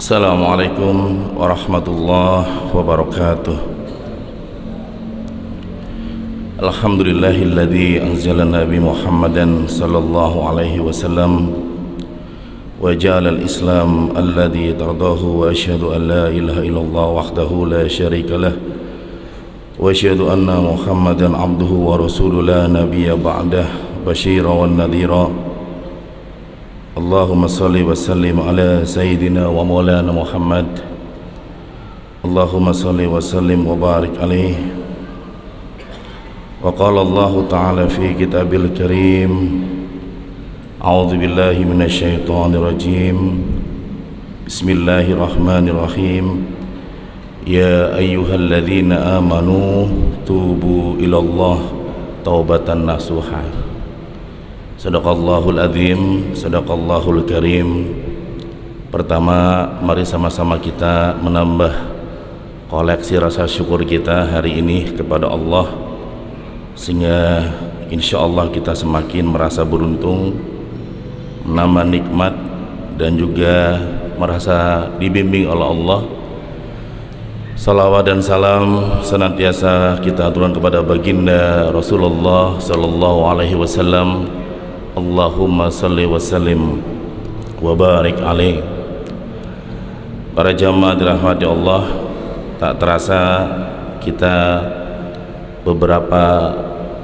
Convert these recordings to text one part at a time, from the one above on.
Assalamualaikum warahmatullahi wabarakatuh. Alhamdulillahilladzi anzala nabi Muhammadan sallallahu alaihi wasallam wa ja'ala al-islam alladzi tardahu, wa asyhadu an la ilaha illallah wahdahu la syarika lah, wa asyhadu anna Muhammadan abduhu wa rasuluhu la nabiyya ba'dah basyira wan nadhira. Allahumma salli wa sallim ala sayyidina wa maulana Muhammad. Allahumma salli wa sallim wa barik alaihi. Wa qala Allah ta'ala fi kitabil karim, a'udzu billahi minasy syaithanir rajim. Bismillahirrahmanirrahim. Ya ayyuhalladzina amanu tubu ilallah taubatan nasuha. Sadaqallahul azim, sadaqallahul karim. Pertama, mari sama-sama kita menambah koleksi rasa syukur kita hari ini kepada Allah, sehingga insya Allah kita semakin merasa beruntung, menambah nikmat, dan juga merasa dibimbing oleh Allah. Salawat dan salam senantiasa kita aturkan kepada baginda Rasulullah sallallahu alaihi wasallam. Allahumma salli wa sallim wa barik alaih. Para jamaah dirahmati Allah, tak terasa kita beberapa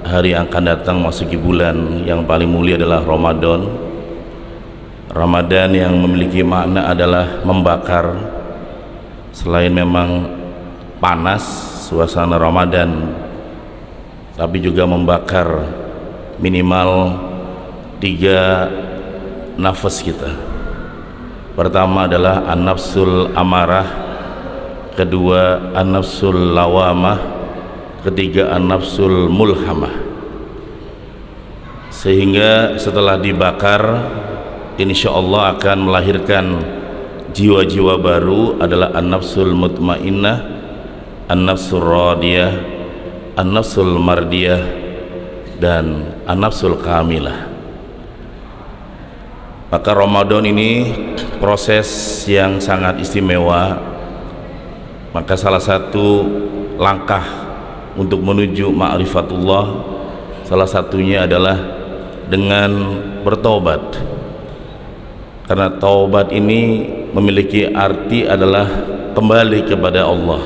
hari yang akan datang masuki bulan yang paling mulia adalah Ramadan. Ramadan yang memiliki makna adalah membakar. Selain memang panas suasana Ramadan, tapi juga membakar minimal 3 nafas kita. Pertama adalah an-nafsul amarah, kedua an-nafsul lawamah, ketiga an-nafsul mulhamah. Sehingga setelah dibakar, insya Allah akan melahirkan jiwa-jiwa baru, adalah an-nafsul mutmainnah, an-nafsul radiyah, an-nafsul mardiyah, dan an-nafsul kamilah. Maka Ramadan ini proses yang sangat istimewa. Maka salah satu langkah untuk menuju ma'rifatullah, salah satunya adalah dengan bertobat. Karena taubat ini memiliki arti adalah kembali kepada Allah.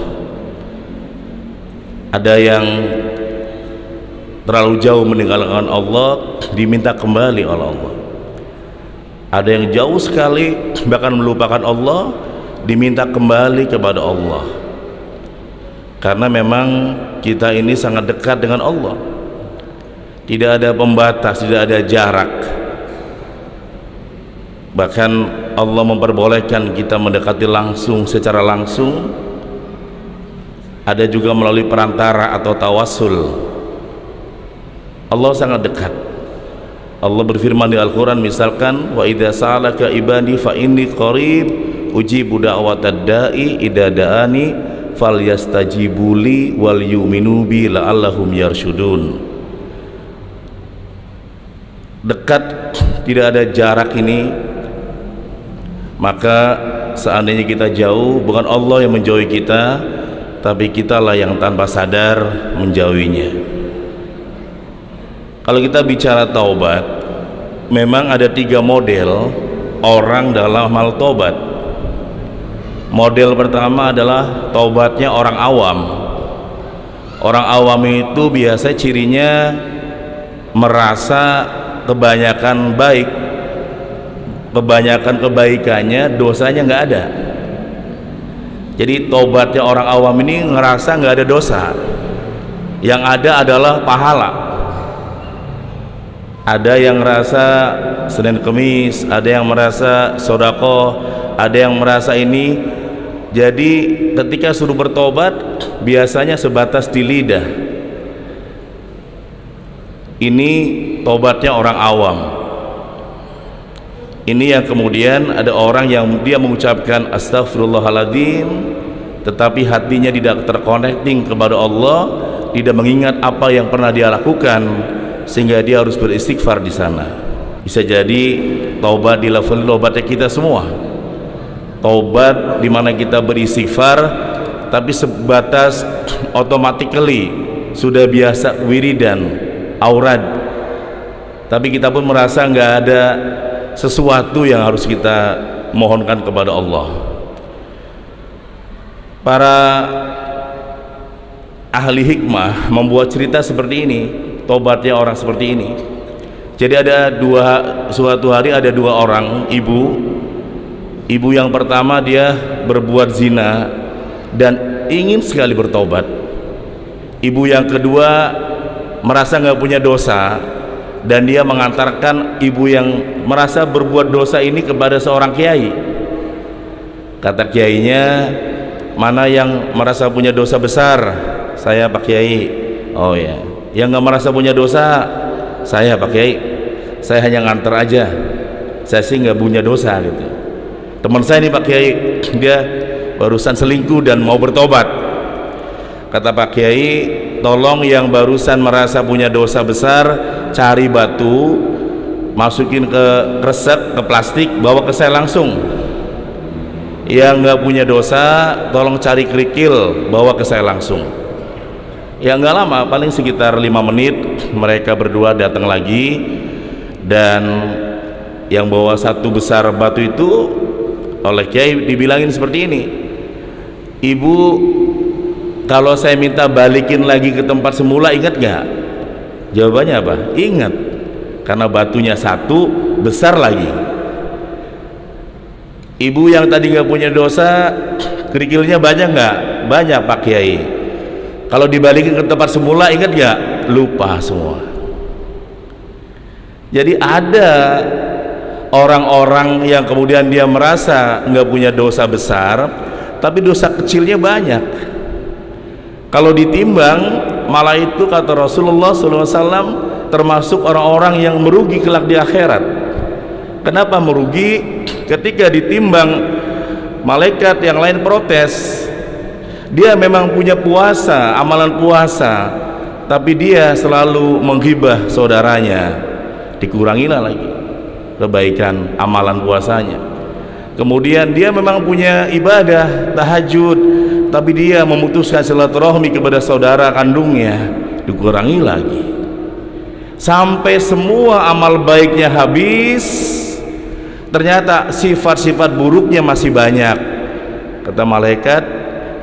Ada yang terlalu jauh meninggalkan Allah, diminta kembali oleh Allah. Ada yang jauh sekali bahkan melupakan Allah, diminta kembali kepada Allah. Karena memang kita ini sangat dekat dengan Allah. Tidak ada pembatas, tidak ada jarak. Bahkan Allah memperbolehkan kita mendekati langsung, secara langsung. Ada juga melalui perantara atau tawassul. Allah sangat dekat. Allah berfirman di Al-Quran, misalkan, wa idza sa'alaka ibadi fa inni qarib ujibu da'watad da'i idza da'ani falyastajibuli wal yu'minu bi la'allahum yarsyudun. Dekat, tidak ada jarak ini. Maka seandainya kita jauh, bukan Allah yang menjauhi kita, tapi kitalah yang tanpa sadar menjauhinya. Kalau kita bicara taubat, memang ada 3 model orang dalam hal taubat. Model pertama adalah taubatnya orang awam. Orang awam itu biasa cirinya merasa kebanyakan baik, kebanyakan kebaikannya, dosanya nggak ada. Jadi taubatnya orang awam ini ngerasa nggak ada dosa, yang ada adalah pahala. Ada yang merasa Senin Kemis, ada yang merasa sodako, ada yang merasa ini. Jadi ketika suruh bertobat, biasanya sebatas di lidah. Ini tobatnya orang awam. Ini yang kemudian ada orang yang dia mengucapkan astagfirullahaladzim, tetapi hatinya tidak terconnecting kepada Allah, tidak mengingat apa yang pernah dia lakukan, sehingga dia harus beristighfar di sana. Bisa jadi taubat di level taubatnya kita semua. Taubat di mana kita beristighfar tapi sebatas automatically sudah biasa wiridan, aurad, tapi kita pun merasa nggak ada sesuatu yang harus kita mohonkan kepada Allah. Para ahli hikmah membuat cerita seperti ini, tobatnya orang seperti ini. Jadi ada suatu hari ada dua orang ibu yang pertama dia berbuat zina dan ingin sekali bertobat. Ibu yang kedua merasa nggak punya dosa dan dia mengantarkan ibu yang merasa berbuat dosa ini kepada seorang kiai. Kata kiainya, mana yang merasa punya dosa besar? Saya Pak Kiai. Oh ya, yang nggak merasa punya dosa saya Pak Kiai. Saya hanya ngantar aja, saya sih nggak punya dosa gitu. Teman saya nih Pak Kiai, dia barusan selingkuh dan mau bertobat. Kata Pak Kiai, tolong yang barusan merasa punya dosa besar, cari batu, masukin ke kresek, ke plastik, bawa ke saya langsung. Yang nggak punya dosa, tolong cari kerikil, bawa ke saya langsung. Ya nggak lama, paling sekitar 5 menit mereka berdua datang lagi, dan yang bawa satu besar batu itu oleh Kiai dibilangin seperti ini, ibu, kalau saya minta balikin lagi ke tempat semula ingat nggak? Jawabannya apa? Ingat, karena batunya satu besar lagi. Ibu yang tadi nggak punya dosa, kerikilnya banyak nggak? Banyak Pak Kiai. Kalau dibalikin ke tempat semula ingat nggak? Lupa semua. Jadi ada orang-orang yang kemudian dia merasa nggak punya dosa besar, tapi dosa kecilnya banyak. Kalau ditimbang, malah itu kata Rasulullah SAW termasuk orang-orang yang merugi kelak di akhirat. Kenapa merugi? Ketika ditimbang, malaikat yang lain protes. Dia memang punya puasa, amalan puasa, tapi dia selalu menghibah saudaranya. Dikurangilah lagi kebaikan amalan puasanya. Kemudian dia memang punya ibadah tahajud, tapi dia memutuskan silaturahmi kepada saudara kandungnya, dikurangi lagi. Sampai semua amal baiknya habis, ternyata sifat-sifat buruknya masih banyak. Kata malaikat,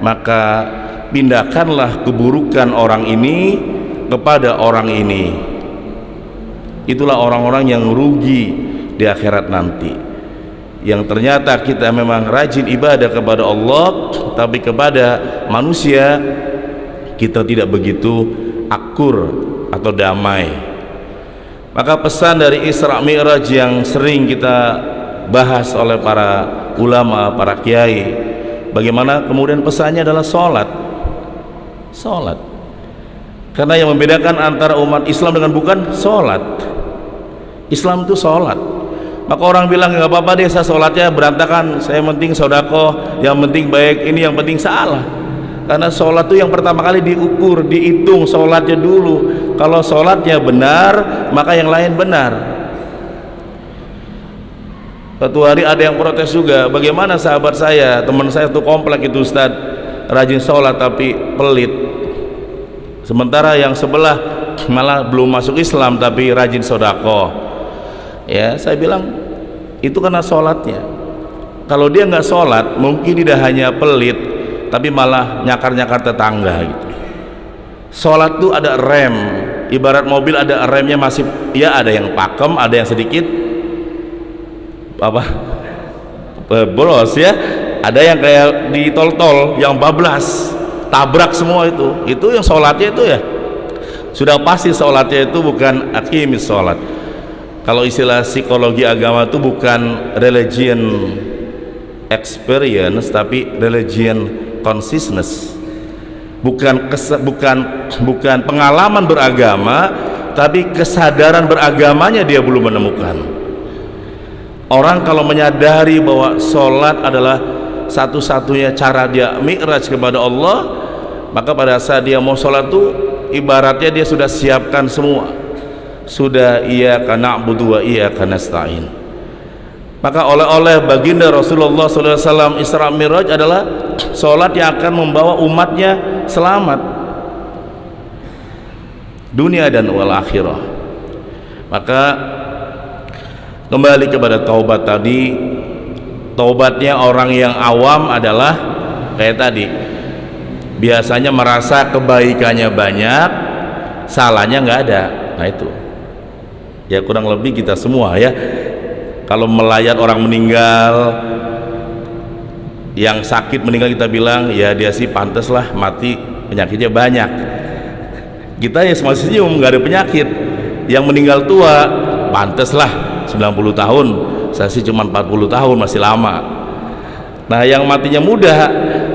maka pindahkanlah keburukan orang ini kepada orang ini. Itulah orang-orang yang rugi di akhirat nanti, yang ternyata kita memang rajin ibadah kepada Allah, tapi kepada manusia kita tidak begitu akur atau damai. Maka pesan dari Isra Mi'raj yang sering kita bahas oleh para ulama, para kiai, bagaimana kemudian pesannya adalah sholat. Karena yang membedakan antara umat Islam dengan bukan sholat. Islam itu sholat. Maka orang bilang nggak apa-apa deh saya sholatnya berantakan, saya penting sodako, yang penting baik ini, yang penting salah. Karena sholat itu yang pertama kali diukur, dihitung sholatnya dulu. Kalau sholatnya benar, maka yang lain benar. Suatu hari ada yang protes juga, bagaimana sahabat saya, teman saya tuh komplek itu Ustaz, rajin sholat tapi pelit, sementara yang sebelah malah belum masuk Islam tapi rajin sodako. Ya, saya bilang itu karena sholatnya. Kalau dia nggak sholat, mungkin tidak hanya pelit, tapi malah nyakar-nyakar tetangga gitu. Sholat tuh ada rem, ibarat mobil ada remnya masih, ya ada yang pakem, ada yang sedikit apa bolos ya, ada yang kayak di tol-tol yang bablas, tabrak semua itu yang sholatnya itu ya sudah pasti sholatnya itu bukan akimis sholat. Kalau istilah psikologi agama itu bukan religion experience tapi religion consciousness. Bukan pengalaman beragama, tapi kesadaran beragamanya dia belum menemukan. Orang kalau menyadari bahwa sholat adalah satu-satunya cara dia mi'raj kepada Allah, maka pada saat dia mau sholat itu ibaratnya dia sudah siapkan semua. Sudah iyyaka na'budu wa iyyaka nasta'in. Maka oleh-oleh baginda Rasulullah SAW Isra Miraj adalah sholat yang akan membawa umatnya selamat dunia dan wal akhirah. Maka kembali kepada taubat tadi, taubatnya orang yang awam adalah kayak tadi, biasanya merasa kebaikannya banyak, salahnya nggak ada. Nah itu ya kurang lebih kita semua ya. Kalau melayat orang meninggal, yang sakit meninggal, kita bilang ya dia sih pantas lah mati, penyakitnya banyak. Kita ya masih senyum, nggak ada penyakit. Yang meninggal tua, pantas lah 90 tahun, saya sih cuma 40 tahun, masih lama. Nah yang matinya muda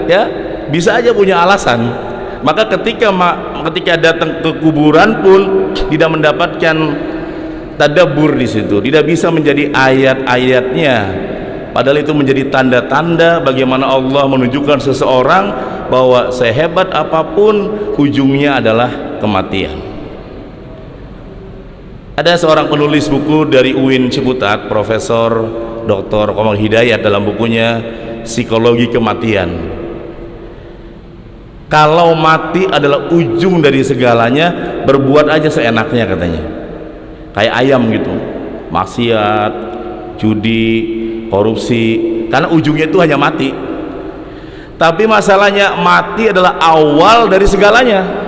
ya bisa aja punya alasan. Maka ketika datang ke kuburan pun tidak mendapatkan tadabbur di situ, tidak bisa menjadi ayat-ayatnya, padahal itu menjadi tanda-tanda bagaimana Allah menunjukkan seseorang bahwa sehebat apapun ujungnya adalah kematian. Ada seorang penulis buku dari UIN Ciputat, Profesor Dr. Komar Hidayat, dalam bukunya Psikologi Kematian, kalau mati adalah ujung dari segalanya, berbuat aja seenaknya katanya, kayak ayam gitu, maksiat, judi, korupsi, karena ujungnya itu hanya mati. Tapi masalahnya mati adalah awal dari segalanya.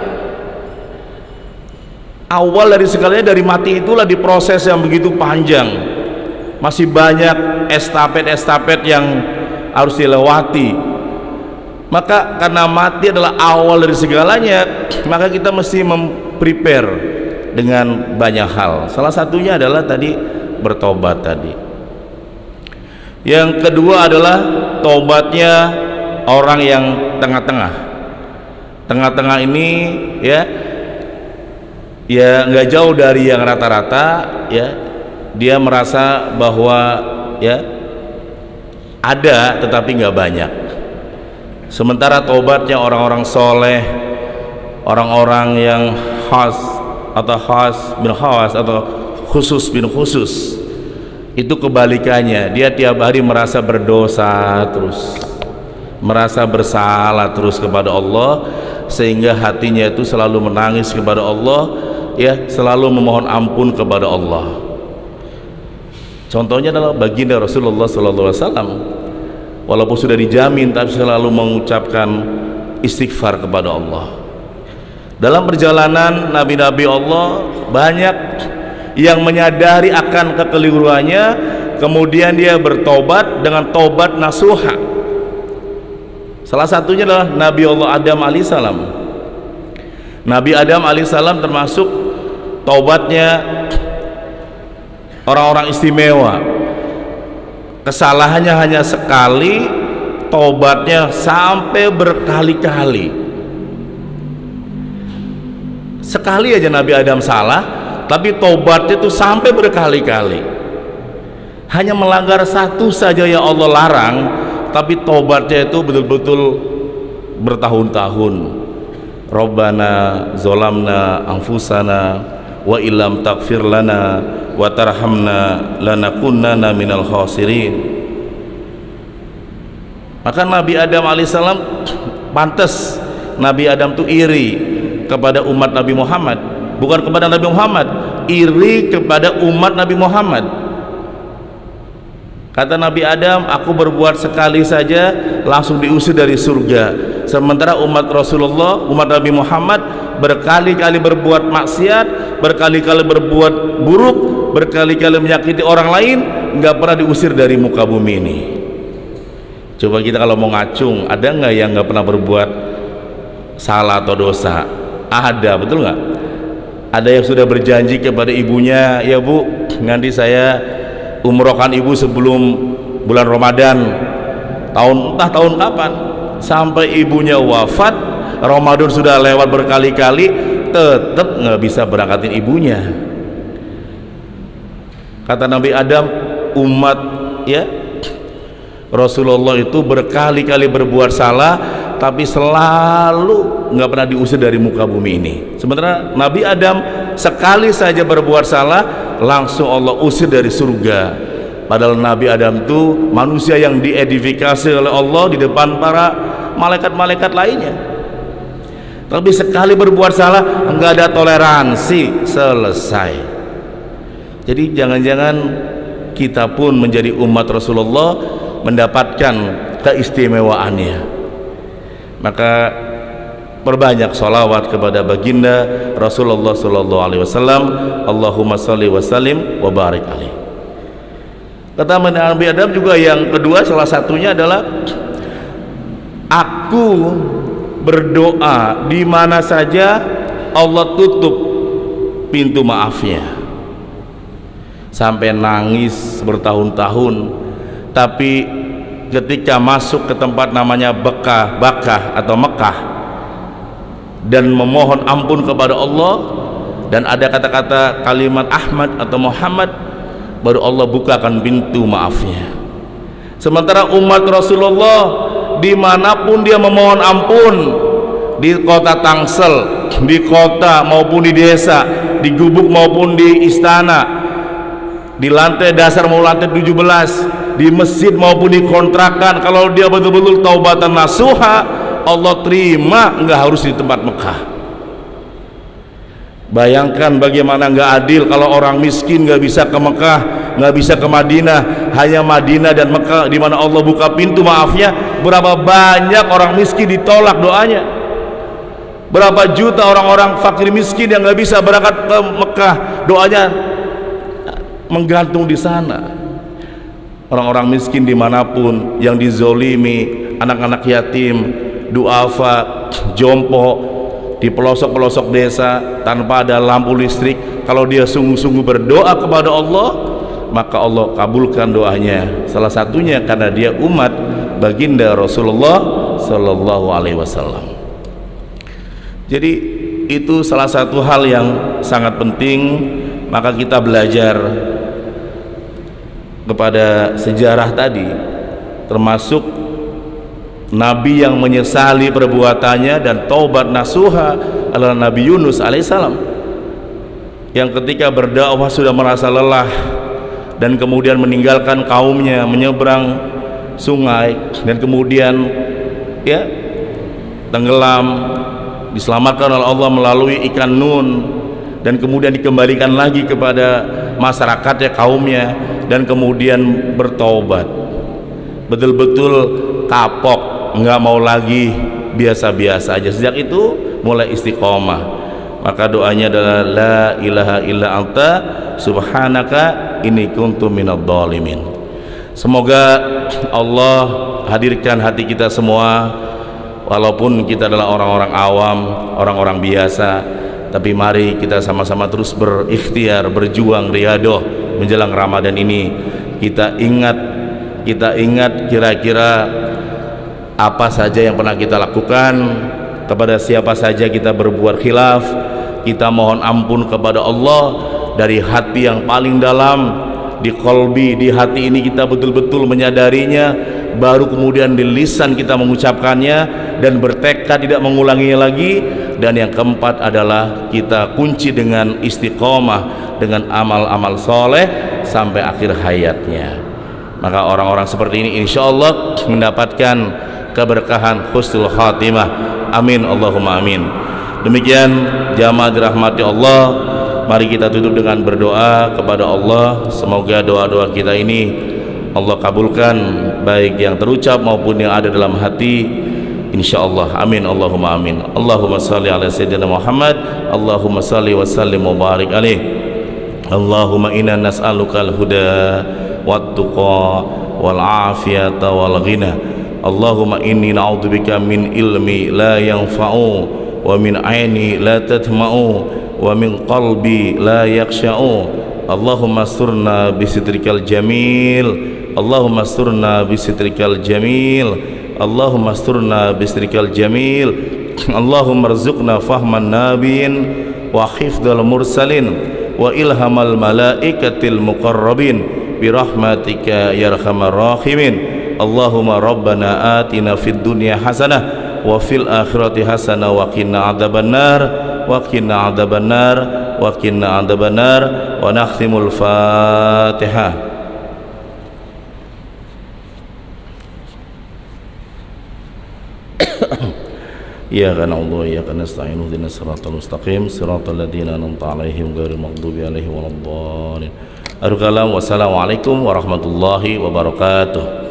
Awal dari segalanya, dari mati itulah diproses yang begitu panjang, masih banyak estafet-estafet yang harus dilewati. Maka karena mati adalah awal dari segalanya, maka kita mesti prepare dengan banyak hal. Salah satunya adalah tadi bertobat tadi. Yang kedua adalah tobatnya orang yang tengah-tengah. Tengah-tengah ini ya nggak jauh dari yang rata-rata ya. Dia merasa bahwa ya ada tetapi nggak banyak. Sementara tobatnya orang-orang soleh, orang-orang yang khas atau khusus bin khusus, itu kebalikannya. Dia tiap hari merasa berdosa terus, merasa bersalah terus kepada Allah, sehingga hatinya itu selalu menangis kepada Allah ya, selalu memohon ampun kepada Allah. Contohnya adalah baginda Rasulullah SAW, walaupun sudah dijamin tapi selalu mengucapkan istighfar kepada Allah. Dalam perjalanan nabi-nabi Allah banyak yang menyadari akan kekeliruannya, kemudian dia bertobat dengan tobat nasuha. Salah satunya adalah Nabi Allah Adam alaihissalam. Nabi Adam alaihissalam termasuk tobatnya orang-orang istimewa. Kesalahannya hanya sekali, tobatnya sampai berkali-kali. Sekali aja Nabi Adam salah, tapi tobatnya itu sampai berkali-kali. Hanya melanggar satu saja ya Allah larang, tapi tobatnya itu betul-betul bertahun-tahun. Rabbana zolamna anfusana wa illam taghfir lana wa tarhamna lanakunanna minal khasirin. Maka Nabi Adam alaihissalam pantas Nabi Adam itu iri kepada umat Nabi Muhammad, bukan kepada Nabi Muhammad, iri kepada umat Nabi Muhammad. Kata Nabi Adam, aku berbuat sekali saja langsung diusir dari surga, sementara umat Rasulullah, umat Nabi Muhammad berkali-kali berbuat maksiat, berkali-kali berbuat buruk, berkali-kali menyakiti orang lain, nggak pernah diusir dari muka bumi ini. Coba kita kalau mau ngacung, ada nggak yang nggak pernah berbuat salah atau dosa? Ada, betul nggak? Ada yang sudah berjanji kepada ibunya, ya Bu, nanti saya umrohkan ibu sebelum bulan Ramadan, entah tahun kapan, sampai ibunya wafat, Ramadan sudah lewat berkali-kali, tetap nggak bisa berangkatin ibunya. Kata Nabi Adam, umat ya Rasulullah itu berkali-kali berbuat salah, tapi selalu nggak pernah diusir dari muka bumi ini. Sementara Nabi Adam sekali saja berbuat salah, langsung Allah usir dari surga. Padahal Nabi Adam itu manusia yang diedifikasi oleh Allah di depan para malaikat-malaikat lainnya. Tapi sekali berbuat salah enggak ada toleransi, selesai. Jadi jangan-jangan kita pun menjadi umat Rasulullah mendapatkan keistimewaannya. Maka perbanyak sholawat kepada baginda Rasulullah sallallahu alaihi wasallam. Allahumma shalli wa sallim wa barik alaihi. Kata Nabi Adam juga yang kedua, salah satunya adalah aku berdoa di mana saja Allah tutup pintu maafnya, sampai nangis bertahun-tahun, tapi ketika masuk ke tempat namanya Bakah atau Mekah dan memohon ampun kepada Allah dan ada kata-kata kalimat Ahmad atau Muhammad, baru Allah bukakan pintu maafnya. Sementara umat Rasulullah dimanapun dia memohon ampun, di kota Tangsel, di kota maupun di desa, di gubuk maupun di istana, di lantai dasar maupun lantai 17, di masjid maupun di kontrakan, kalau dia betul-betul taubatan nasuha, Allah terima, enggak harus di tempat Mekah. Bayangkan bagaimana nggak adil kalau orang miskin nggak bisa ke Mekah, nggak bisa ke Madinah, hanya Madinah dan Mekah di mana Allah buka pintu maafnya. Berapa banyak orang miskin ditolak doanya, berapa juta orang-orang fakir miskin yang nggak bisa berangkat ke Mekah, doanya menggantung di sana. Orang-orang miskin dimanapun yang dizolimi, anak-anak yatim, duafa, jompo, di pelosok-pelosok desa tanpa ada lampu listrik, kalau dia sungguh-sungguh berdoa kepada Allah, maka Allah kabulkan doanya. Salah satunya karena dia umat baginda Rasulullah sallallahu alaihi wasallam. Jadi itu salah satu hal yang sangat penting. Maka kita belajar kepada sejarah tadi, termasuk Nabi yang menyesali perbuatannya dan taubat nasuha adalah Nabi Yunus alaihissalam, yang ketika berdakwah sudah merasa lelah dan kemudian meninggalkan kaumnya menyeberang sungai dan kemudian ya tenggelam, diselamatkan oleh Allah melalui ikan Nun dan kemudian dikembalikan lagi kepada masyarakatnya, kaumnya, dan kemudian bertaubat, betul-betul kapok, nggak mau lagi biasa-biasa aja. Sejak itu mulai istiqomah. Maka doanya adalah la ilaha illa anta subhanaka inni kuntu minadh dhalimin. Semoga Allah hadirkan hati kita semua, walaupun kita adalah orang-orang awam, orang-orang biasa, tapi mari kita sama-sama terus berikhtiar, berjuang riyadhah menjelang Ramadan ini. Kita ingat kira-kira apa saja yang pernah kita lakukan, kepada siapa saja kita berbuat khilaf. Kita mohon ampun kepada Allah dari hati yang paling dalam, di qalbi, di hati ini kita betul-betul menyadarinya, baru kemudian di lisan kita mengucapkannya dan bertekad tidak mengulanginya lagi. Dan yang keempat adalah kita kunci dengan istiqomah, dengan amal-amal soleh sampai akhir hayatnya. Maka orang-orang seperti ini insya Allah mendapatkan keberkahan husnul khatimah. Amin Allahumma amin. Demikian jamaah dirahmati Allah, mari kita tutup dengan berdoa kepada Allah. Semoga doa-doa kita ini Allah kabulkan, baik yang terucap maupun yang ada dalam hati, insyaallah. Amin Allahumma amin. Allahumma salli ala sayyidina Muhammad, Allahumma salli wa sallim wa barik alaih. Allahumma inna nas'aluka al-huda wat tuqa wal afiyata wal ghina. Allahumma inni na'udzubika min ilmi la yanfa'u wa min aini la tatma'u wa min qalbi la yakhsha'u. Allahumma asturna bisitrikal jamil, Allahumma asturna bisitrikal jamil, Allahumma asturna bisitrikal jamil. Allahumma rzuqna fahman nabiyin wa hifdzal mursalin wa ilhamal malaikatil muqarrabin birahmatika ya arhamar rahimin. Allahumma rabbana atina fid dunya hasanah wa fil akhirati hasanah wa qina adzabannar wa qina adzabannar wa qina adzabannar. Wa nakhtimul Fatihah. Iyyaka na'budu wa iyyaka nasta'in ihdinas siratal mustaqim siratal ladzina an'amta 'alaihim ghairil maghdubi 'alaihim waladdallin. Assalamualaikum warahmatullahi wabarakatuh.